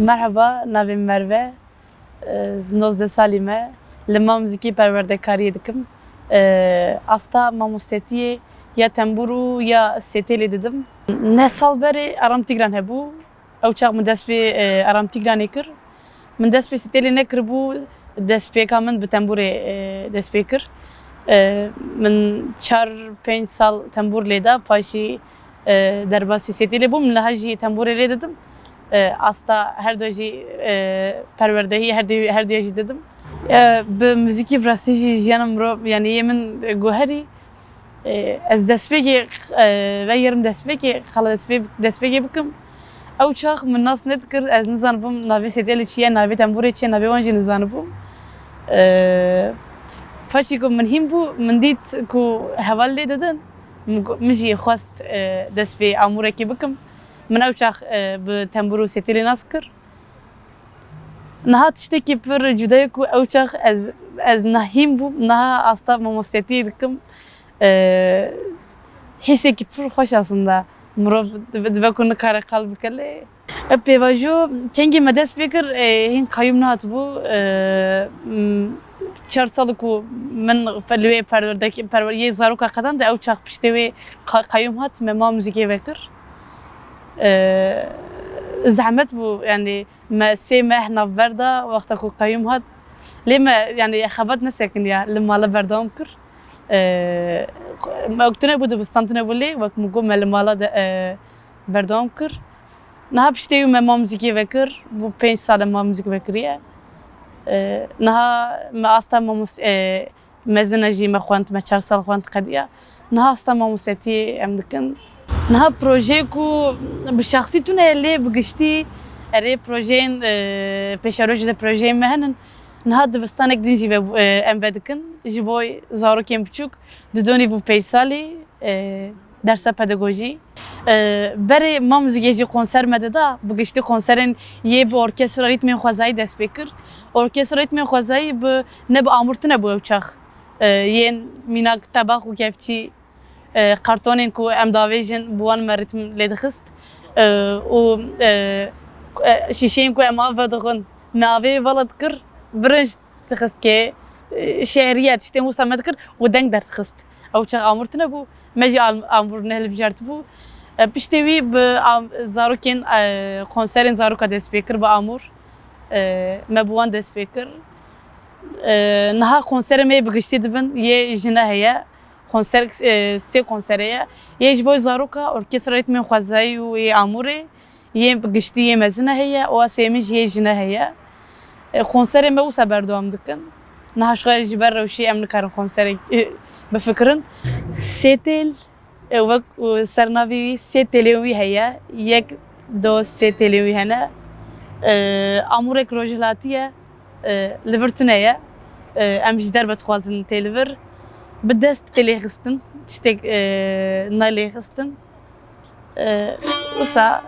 Merhaba, navim Merve. 19 salime. Lima müziki perverdekariye dikim. Asta mamostetiye ya temburu ya seteli dedim. Ne sal beri aram tigran hebu. Ew çaq min dest pê aram tigranê kir. Min dest pê setêlê nekir bû destpêka min bi temburê dest pê kir. Min 4-5 sal tembur lê da paşî derbasî setêlê bûm. Min liha jî temburê lê didim. Asta her du jî perwerdehî her duya jî dedim. Bi müzikî rastî jî jiyana mirov yani yê min goherî ez destpêkê vegerim destpêkê xala destpêkê bikim. Ew çax min nas nedikir ez nizanibûm navê setêlê çi ye, navê temburê çi ye, navê wan jî nizanibûm. Paşî ku min hîn bû min dît ku heval lê didin min jî xwest dest pê amûrekê bikim. Min ew çax bi tembûr û setêlê nas kir. Niha tiştekî pir cuda ye ku ew çax ez niha hîn bûm, niha asta mamostetiyê dikim. Hîsekî pir xweş aslında mirov dibe ku nikare qal bike lê. Pêvajo kengê me dest pê kir hîn qayyum nehatibû. 4 sal ku min li wê yê zaroka qedan de ew çax piştê wê qayyum hat me ma müzikê vekir. Zehmet bû yani me sê meh navber da wexta ku qayyum hat. Lê me yani xebat nesekiniya li mala berdewam kir. Me tune bû dibistan tune bû lê wek min got me li mala berdewam kir. Niha piştê wî me ma müzikê vekir. Bû 5 sal ma müzik vekiriye. Niha me asta mezine jî me xwend, me 4 sal xwend qediya. Niha asta mamostetiyê em dikin. Niha projeyê ku bi şexsî tune ye lê bi giştî erê projeyên pêşerojî de projeyên me hinin. Niha dibistanek din jî em vedikin ji bo zarokên biçûk di donî bû 5 salî dersa pedagojî. Berê ma müzikê jî konser me dida bi giştî konserên yê bi orkestra rîtmên xwezayî dest pê kir. Orkestra rîtmên xwezayî ne bi amûr tune bû ew çax. Yên mînak tebax û kevçî kartonên ku em davêjin bi wan me rîtm lê dixist û şîşeyên ku em av vedixwin me avê vala dikir birinc dixist kê şehriye tiştên wisa me dikir û deng derdixist. Ew çax amûr tune bû me jî amûr nehilbijartibû. Piştê wî bi zarokên konserên zaroka dest pê kir bi amûr me bi wan dest pê kir. Niha konserê me bi giştî dibin yê jine heye. Konser sê konserê ye. Yê ji bo zaroka orkestra rîtmên xwezayî û yê amûrê yê bi giştî yê mezine heye û sêmî jî yê jine heye. Konserê me wisa berdewam dikin. Niha ji ber rewşî em nikarin konserê bifikirin. Setêl wek sernavê wî sê têlên wî heye. Yek doz sê têlên wî hene. Amûrek rojhilatî ye li vir tune ye. Em ji derve dixwazin tê li vir. Bi dest têlêxistin, tiştek nelêxistin. Wisa